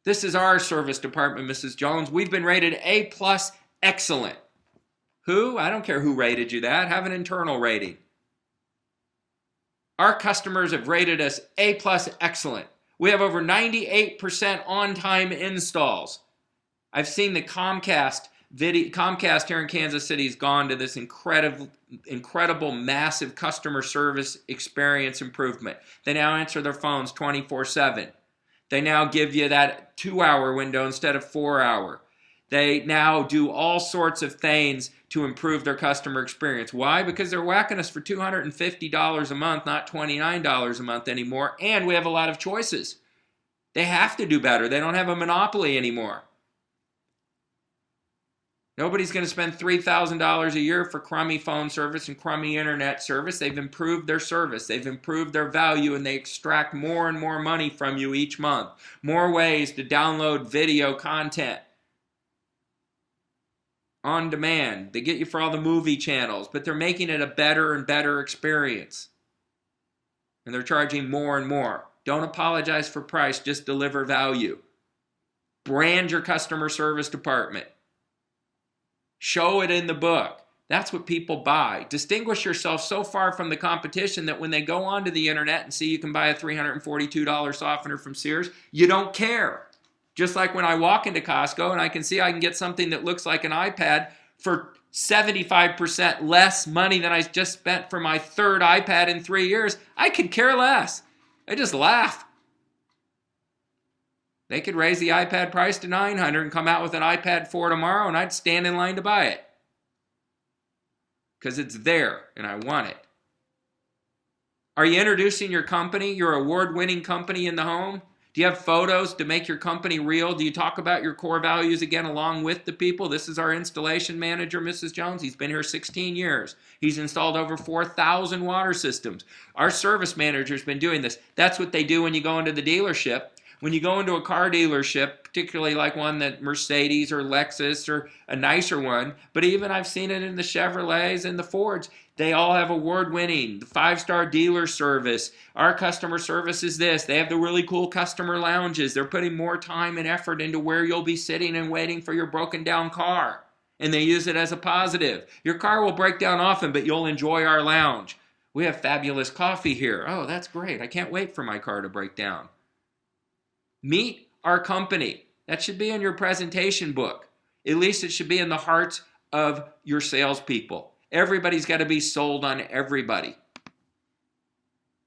This is our service department, Mrs. Jones. We've been rated A+ excellent. Who? I don't care who rated you that. Have an internal rating. Our customers have rated us A+ excellent. We have over 98% on-time installs. I've seen the Comcast here in Kansas City has gone to this incredible, massive customer service experience improvement. They now answer their phones 24/7. They now give you that 2-hour window instead of 4-hour. They now do all sorts of things to improve their customer experience. Why? Because they're whacking us for $250 a month, not $29 a month anymore, and we have a lot of choices. They have to do better. They don't have a monopoly anymore. Nobody's going to spend $3,000 a year for crummy phone service and crummy internet service. They've improved their service. They've improved their value, and they extract more and more money from you each month. More ways to download video content on demand. They get you for all the movie channels, but they're making it a better and better experience. And they're charging more and more. Don't apologize for price, just deliver value. Brand your customer service department. Show it in the book. That's what people buy. Distinguish yourself so far from the competition that when they go onto the internet and see you can buy a $342 softener from Sears, you don't care. Just like when I walk into Costco and I can see I can get something that looks like an iPad for 75% less money than I just spent for my third iPad in 3 years, I could care less. I just laugh. They could raise the iPad price to $900 and come out with an iPad 4 tomorrow, and I'd stand in line to buy it. Because it's there, and I want it. Are you introducing your company, your award-winning company in the home? Do you have photos to make your company real? Do you talk about your core values again along with the people? This is our installation manager, Mrs. Jones. He's been here 16 years. He's installed over 4,000 water systems. Our service manager's been doing this. That's what they do when you go into the dealership. When you go into a car dealership, particularly like one that Mercedes or Lexus or a nicer one, but even I've seen it in the Chevrolets and the Fords, they all have award-winning, 5-star dealer service. Our customer service is this. They have the really cool customer lounges. They're putting more time and effort into where you'll be sitting and waiting for your broken down car. And they use it as a positive. Your car will break down often, but you'll enjoy our lounge. We have fabulous coffee here. Oh, that's great. I can't wait for my car to break down. Meet our company. That should be in your presentation book. At least it should be in the hearts of your salespeople. Everybody's got to be sold on everybody.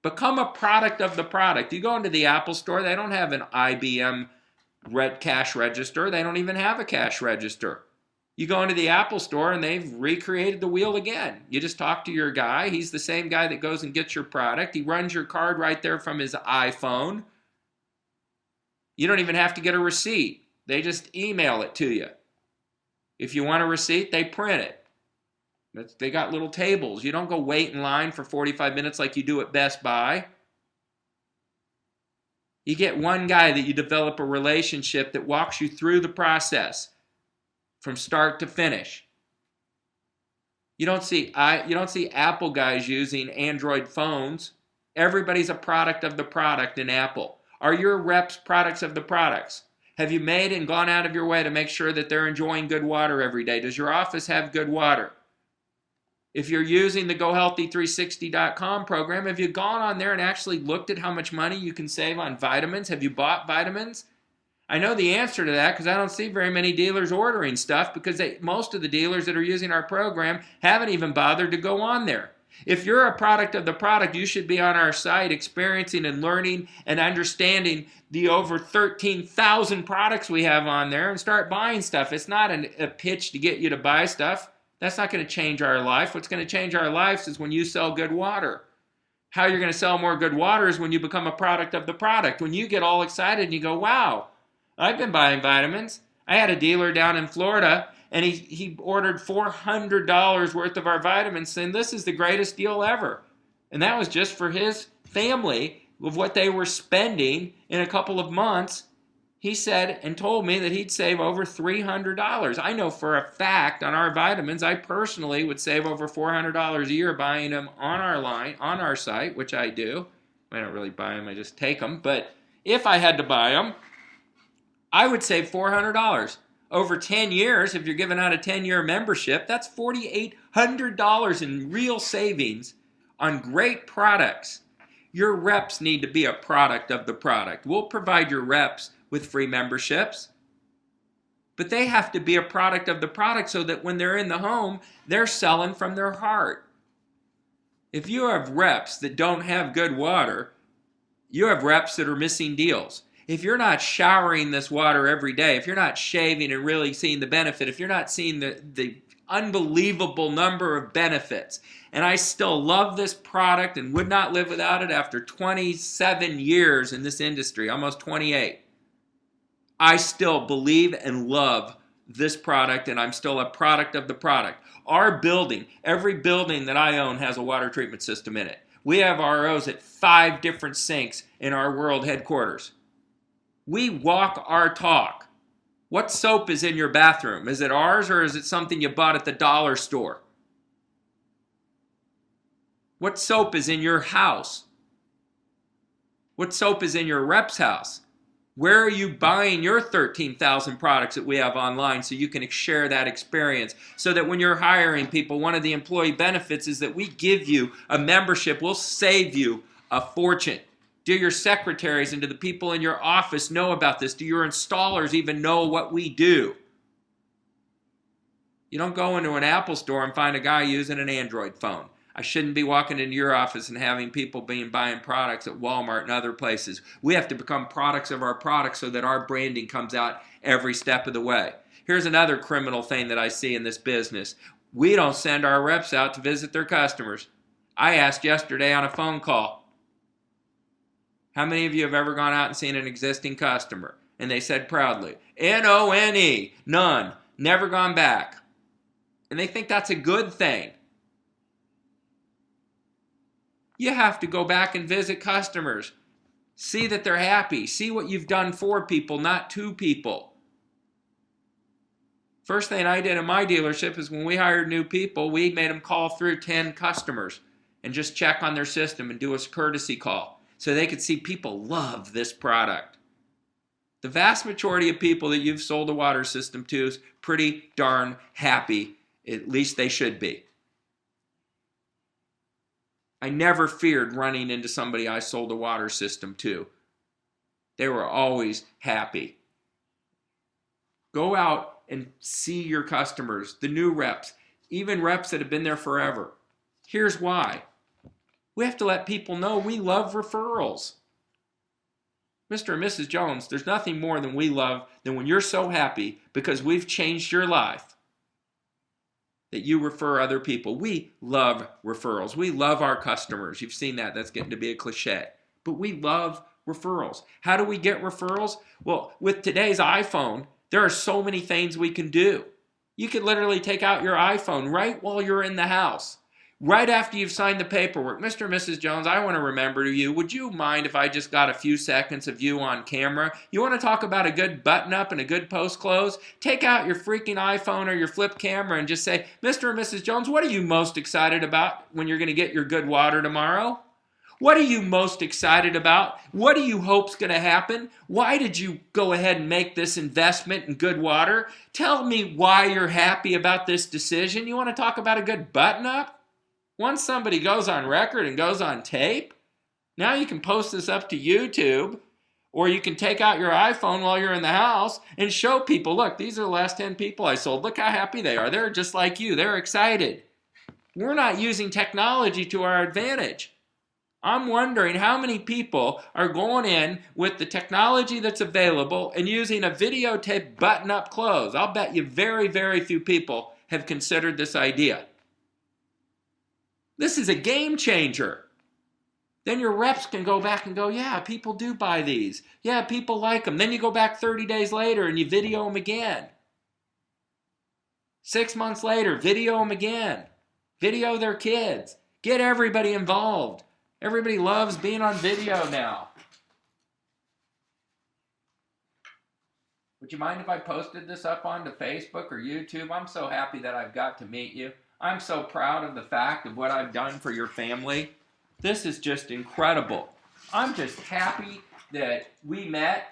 Become a product of the product. You go into the Apple store, they don't have an IBM cash register. They don't even have a cash register. You go into the Apple store and they've recreated the wheel again. You just talk to your guy. He's the same guy that goes and gets your product. He runs your card right there from his iPhone. You don't even have to get a receipt. They just email it to you. If you want a receipt, they print it. They got little tables. You don't go wait in line for 45 minutes like you do at Best Buy. You get one guy that you develop a relationship that walks you through the process from start to finish. You don't see Apple guys using Android phones. Everybody's a product of the product in Apple. Are your reps products of the products? Have you made and gone out of your way to make sure that they're enjoying good water every day? Does your office have good water? If you're using the GoHealthy360.com program, have you gone on there and actually looked at how much money you can save on vitamins? Have you bought vitamins? I know the answer to that because I don't see very many dealers ordering stuff because most of the dealers that are using our program haven't even bothered to go on there. If you're a product of the product, you should be on our site experiencing and learning and understanding the over 13,000 products we have on there and start buying stuff. It's not a pitch to get you to buy stuff. That's not going to change our life. What's going to change our lives is when you sell good water. How you're going to sell more good water is when you become a product of the product. When you get all excited and you go, wow, I've been buying vitamins. I had a dealer down in Florida, and he ordered $400 worth of our vitamins, saying this is the greatest deal ever. And that was just for his family of what they were spending in a couple of months. He said and told me that he'd save over $300. I know for a fact on our vitamins, I personally would save over $400 a year buying them on our line, on our site, which I do. I don't really buy them, I just take them. But if I had to buy them, I would save $400. Over 10 years, if you're giving out a 10-year membership, that's $4,800 in real savings on great products. Your reps need to be a product of the product. We'll provide your reps with free memberships, but they have to be a product of the product so that when they're in the home, they're selling from their heart. If you have reps that don't have good water, you have reps that are missing deals. If you're not showering this water every day, if you're not shaving and really seeing the benefit, if you're not seeing the unbelievable number of benefits, and I still love this product and would not live without it after 27 years in this industry, almost 28. I still believe and love this product, and I'm still a product of the product. Our building, every building that I own has a water treatment system in it. We have ROs at 5 different sinks in our world headquarters. We walk our talk. What soap is in your bathroom? Is it ours or is it something you bought at the dollar store? What soap is in your house? What soap is in your rep's house? Where are you buying your 13,000 products that we have online so you can share that experience? So that when you're hiring people, one of the employee benefits is that we give you a membership. We'll save you a fortune. Do your secretaries and do the people in your office know about this? Do your installers even know what we do? You don't go into an Apple store and find a guy using an Android phone. I shouldn't be walking into your office and having people buying products at Walmart and other places. We have to become products of our products so that our branding comes out every step of the way. Here's another criminal thing that I see in this business. We don't send our reps out to visit their customers. I asked yesterday on a phone call, how many of you have ever gone out and seen an existing customer? And they said proudly, N-O-N-E, none, never gone back. And they think that's a good thing. You have to go back and visit customers. See that they're happy. See what you've done for people, not to people. First thing I did in my dealership is when we hired new people, we made them call through 10 customers and just check on their system and do a courtesy call so they could see people love this product. The vast majority of people that you've sold a water system to is pretty darn happy. At least they should be. I never feared running into somebody I sold a water system to. They were always happy. Go out and see your customers, the new reps, even reps that have been there forever. Here's why. We have to let people know we love referrals. Mr. and Mrs. Jones, there's nothing more than we love than when you're so happy because we've changed your life that you refer other people. We love referrals. We love our customers. You've seen that. That's getting to be a cliche. But we love referrals. How do we get referrals? Well, with today's iPhone, there are so many things we can do. You could literally take out your iPhone right while you're in the house. Right after you've signed the paperwork. Mr. and Mrs. Jones, I want to remember you. Would you mind if I just got a few seconds of you on camera? You want to talk about a good button-up and a good post-close? Take out your freaking iPhone or your flip camera and just say, Mr. and Mrs. Jones, what are you most excited about when you're going to get your good water tomorrow? What are you most excited about? What do you hope's going to happen? Why did you go ahead and make this investment in good water? Tell me why you're happy about this decision. You want to talk about a good button-up? Once somebody goes on record and goes on tape, now you can post this up to YouTube, or you can take out your iPhone while you're in the house and show people, look, these are the last 10 people I sold. Look how happy they are. They're just like you. They're excited. We're not using technology to our advantage. I'm wondering how many people are going in with the technology that's available and using a videotape button-up clothes. I'll bet you very, very few people have considered this idea. This is a game changer. Then your reps can go back and go, yeah, people do buy these. Yeah, people like them. Then you go back 30 days later and you video them again. 6 months later, video them again. Video their kids. Get everybody involved. Everybody loves being on video now. Would you mind if I posted this up onto Facebook or YouTube? I'm so happy that I've got to meet you. I'm so proud of the fact of what I've done for your family. This is just incredible. I'm just happy that we met.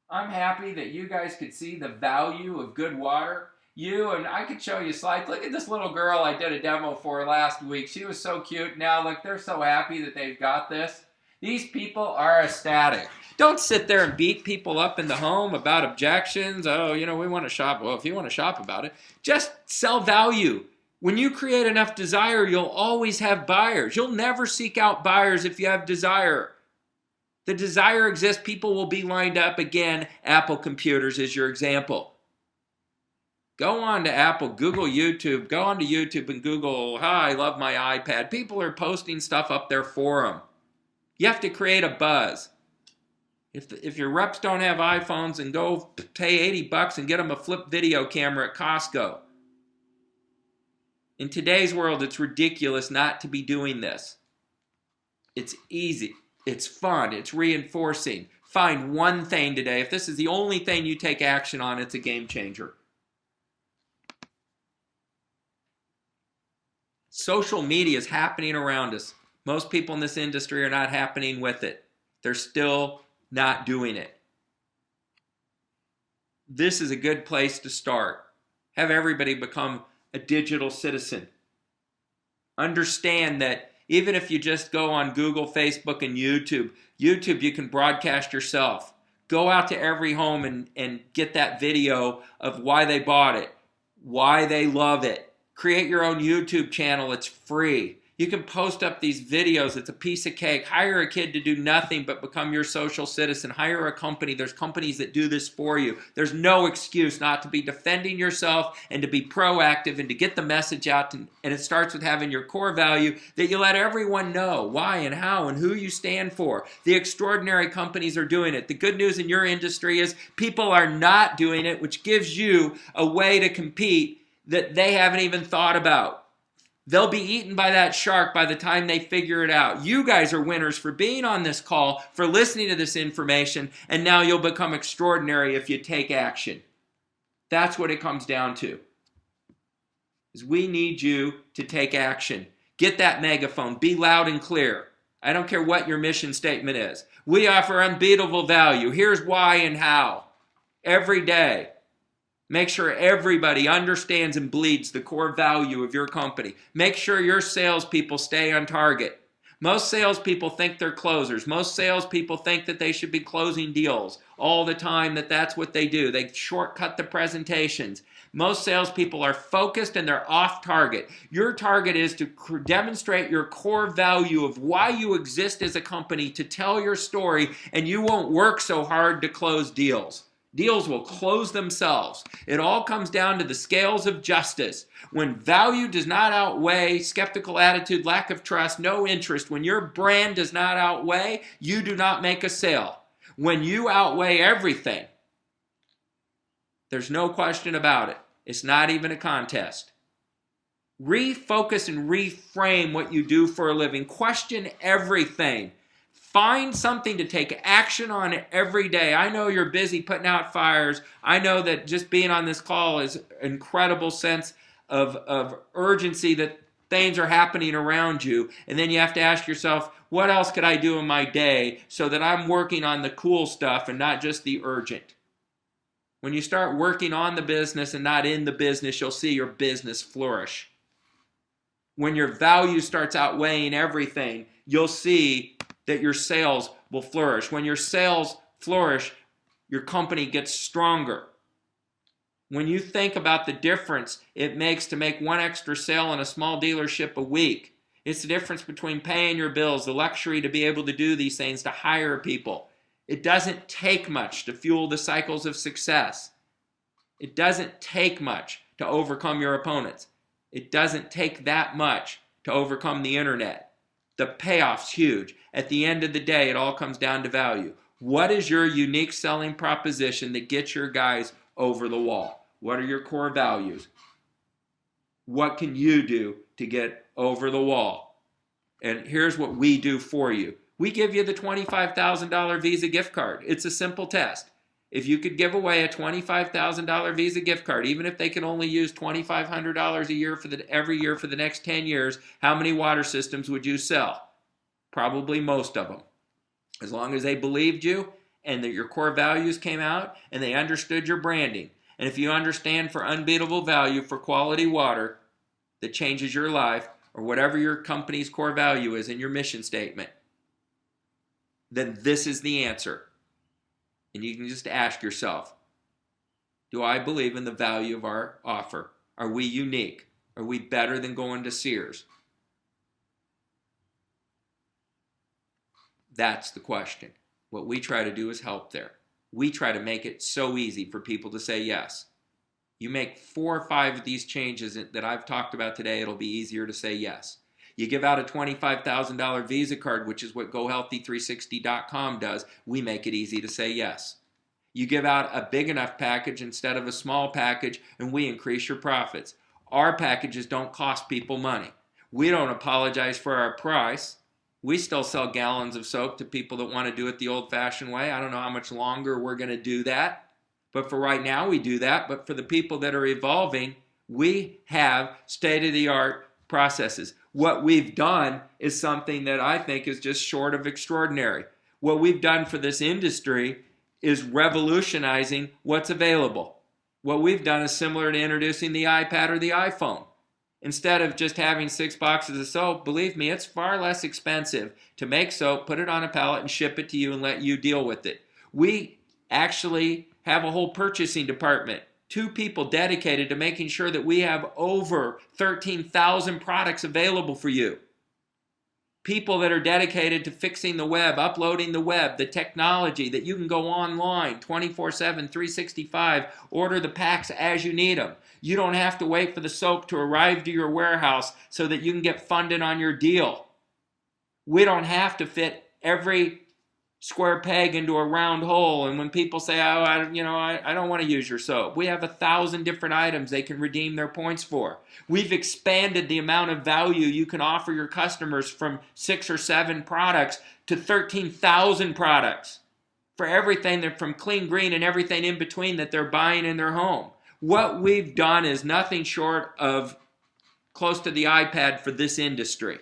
I'm happy that you guys could see the value of good water. And I could show you slides. Look at this little girl I did a demo for last week. She was so cute. Now, look, they're so happy that they've got this. These people are ecstatic. Don't sit there and beat people up in the home about objections. Oh, we want to shop. Well, if you want to shop about it, just sell value. When you create enough desire, you'll always have buyers. You'll never seek out buyers if you have desire. The desire exists. People will be lined up. Again, Apple computers is your example. Go on to Apple, Google YouTube, go on to YouTube and Google, hi, I love my iPad. People are posting stuff up there for them. You have to create a buzz. If your reps don't have iPhones, and go pay $80 and get them a flip video camera at Costco. In today's world, it's ridiculous not to be doing this. It's easy. It's fun. It's reinforcing. Find one thing today. If this is the only thing you take action on, it's a game changer. Social media is happening around us. Most people in this industry are not happening with it. They're still not doing it. This is a good place to start. Have everybody become a digital citizen. Understand that even if you just go on Google, Facebook, and YouTube, you can broadcast yourself. Go out to every home and get that video of why they bought it, why they love it. Create your own YouTube channel. It's free. You can post up these videos. It's a piece of cake. Hire a kid to do nothing but become your social citizen. Hire a company. There's companies that do this for you. There's no excuse not to be defending yourself and to be proactive and to get the message out. And it starts with having your core value that you let everyone know why and how and who you stand for. The extraordinary companies are doing it. The good news in your industry is people are not doing it, which gives you a way to compete that they haven't even thought about. They'll be eaten by that shark by the time they figure it out. You guys are winners for being on this call, for listening to this information, and now you'll become extraordinary if you take action. That's what it comes down to. Is we need you to take action. Get that megaphone. Be loud and clear. I don't care what your mission statement is. We offer unbeatable value. Here's why and how. Every day. Make sure everybody understands and bleeds the core value of your company. Make sure your salespeople stay on target. Most salespeople think they're closers. Most salespeople think that they should be closing deals all the time, that's what they do. They shortcut the presentations. Most salespeople are focused and they're off target. Your target is to demonstrate your core value of why you exist as a company, to tell your story, and you won't work so hard to close deals. Deals will close themselves. It all comes down to the scales of justice. When value does not outweigh skeptical attitude, lack of trust, no interest, when your brand does not outweigh, you do not make a sale. When you outweigh everything, there's no question about it. It's not even a contest. Refocus and reframe what you do for a living. Question everything. Find something to take action on every day. I know you're busy putting out fires. I know that just being on this call is an incredible sense of urgency that things are happening around you. And then you have to ask yourself, what else could I do in my day so that I'm working on the cool stuff and not just the urgent? When you start working on the business and not in the business, you'll see your business flourish. When your value starts outweighing everything, you'll see that your sales will flourish. When your sales flourish, your company gets stronger. When you think about the difference it makes to make one extra sale in a small dealership a week, it's the difference between paying your bills, the luxury to be able to do these things, to hire people. It doesn't take much to fuel the cycles of success. It doesn't take much to overcome your opponents. It doesn't take that much to overcome the internet. The payoff's huge. At the end of the day, it all comes down to value. What is your unique selling proposition that gets your guys over the wall? What are your core values? What can you do to get over the wall? And here's what we do for you. We give you the $25,000 Visa gift card. It's a simple test. If you could give away a $25,000 Visa gift card, even if they can only use $2,500 a year every year for the next 10 years, how many water systems would you sell? Probably most of them. As long as they believed you and that your core values came out and they understood your branding. And if you understand for unbeatable value for quality water that changes your life, or whatever your company's core value is in your mission statement, then this is the answer. And you can just ask yourself, do I believe in the value of our offer? Are we unique? Are we better than going to Sears? That's the question. What we try to do is help there. We try to make it so easy for people to say yes. You make 4 or 5 of these changes that I've talked about today, it'll be easier to say yes. You give out a $25,000 Visa card, which is what GoHealthy360.com does. We make it easy to say yes. You give out a big enough package instead of a small package, and we increase your profits. Our packages don't cost people money. We don't apologize for our price. We still sell gallons of soap to people that want to do it the old-fashioned way. I don't know how much longer we're going to do that. But for right now, we do that. But for the people that are evolving, we have state-of-the-art processes. What we've done is something that I think is just short of extraordinary. What we've done for this industry is revolutionizing what's available. What we've done is similar to introducing the iPad or the iPhone. Instead of just having 6 boxes of soap, believe me, it's far less expensive to make soap, put it on a pallet, and ship it to you and let you deal with it. We actually have a whole purchasing department. 2 people dedicated to making sure that we have over 13,000 products available for you. People that are dedicated to fixing the web, uploading the web, the technology that you can go online 24/7, 365, order the packs as you need them. You don't have to wait for the soap to arrive to your warehouse so that you can get funded on your deal. We don't have to fit every square peg into a round hole, and when people say, oh, I don't want to use your soap, we have 1,000 different items they can redeem their points for. We've expanded the amount of value you can offer your customers from 6 or 7 products to 13,000 products for everything from clean green and everything in between that they're buying in their home. What we've done is nothing short of close to the iPad for this industry.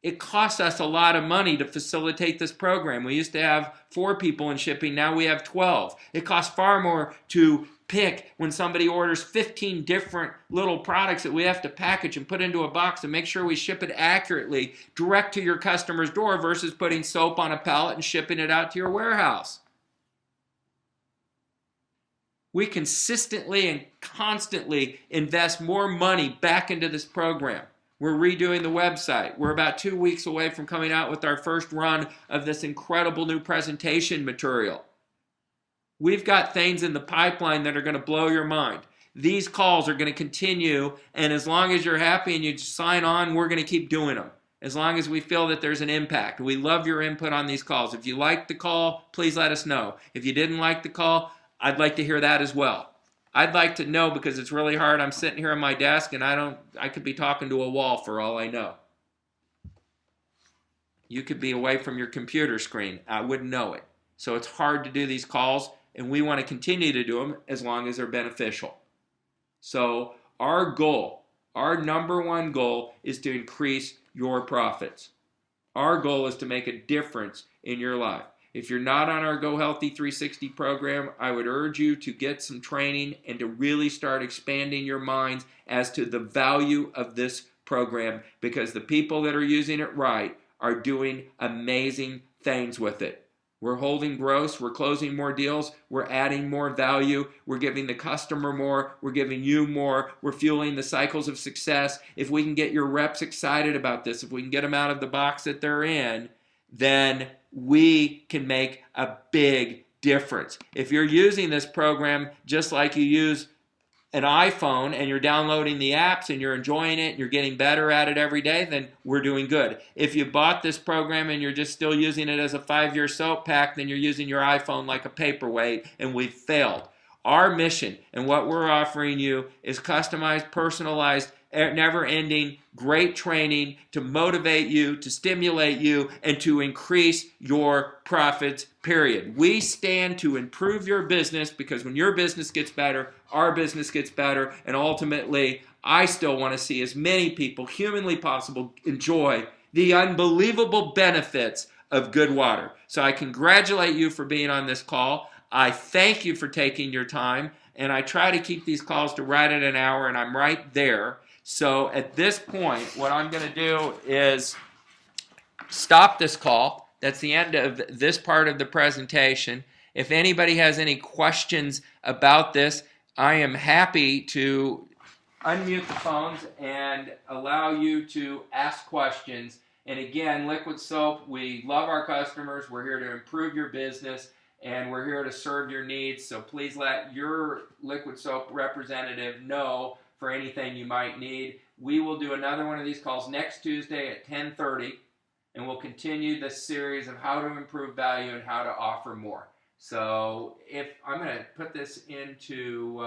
It costs us a lot of money to facilitate this program. We used to have 4 people in shipping, now we have 12. It costs far more to pick when somebody orders 15 different little products that we have to package and put into a box and make sure we ship it accurately direct to your customer's door versus putting soap on a pallet and shipping it out to your warehouse. We consistently and constantly invest more money back into this program. We're redoing the website. We're about 2 weeks away from coming out with our first run of this incredible new presentation material. We've got things in the pipeline that are going to blow your mind. These calls are going to continue, and as long as you're happy and you sign on, we're going to keep doing them. As long as we feel that there's an impact. We love your input on these calls. If you liked the call, please let us know. If you didn't like the call, I'd like to hear that as well. I'd like to know because it's really hard. I'm sitting here at my desk and I could be talking to a wall for all I know. You could be away from your computer screen. I wouldn't know it. So it's hard to do these calls, and we want to continue to do them as long as they're beneficial. So our goal, our number one goal, is to increase your profits. Our goal is to make a difference in your life. If you're not on our Go Healthy 360 program, I would urge you to get some training and to really start expanding your minds as to the value of this program, because the people that are using it right are doing amazing things with it. We're holding gross, we're closing more deals, we're adding more value, we're giving the customer more, we're giving you more, we're fueling the cycles of success. If we can get your reps excited about this, if we can get them out of the box that they're in, then we can make a big difference. If you're using this program just like you use an iPhone and you're downloading the apps and you're enjoying it and you're getting better at it every day, then we're doing good. If you bought this program and you're just still using it as a 5-year soap pack, then you're using your iPhone like a paperweight, and we've failed. Our mission and what we're offering you is customized, personalized, never-ending, great training to motivate you, to stimulate you, and to increase your profits, period. We stand to improve your business, because when your business gets better, our business gets better, and ultimately, I still want to see as many people humanly possible enjoy the unbelievable benefits of good water. So I congratulate you for being on this call. I thank you for taking your time, and I try to keep these calls to right at an hour, and I'm right there. So at this point, what I'm going to do is stop this call. That's the end of this part of the presentation. If anybody has any questions about this, I am happy to unmute the phones and allow you to ask questions. And again, Liquid Soap, we love our customers. We're here to improve your business, and we're here to serve your needs. So please let your Liquid Soap representative know for anything you might need. We will do another one of these calls next Tuesday at 10:30, and we'll continue this series of how to improve value and how to offer more. So if I'm going to put this into,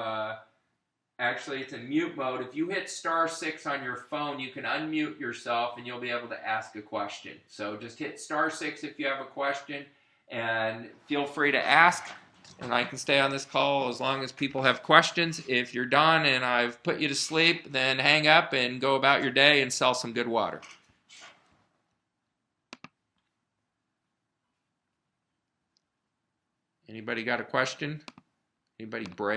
actually it's in mute mode. If you hit *6 on your phone, you can unmute yourself and you'll be able to ask a question. So just hit *6 if you have a question, and feel free to ask. And I can stay on this call as long as people have questions. If you're done and I've put you to sleep, then hang up and go about your day and sell some good water. Anybody got a question? Anybody brave?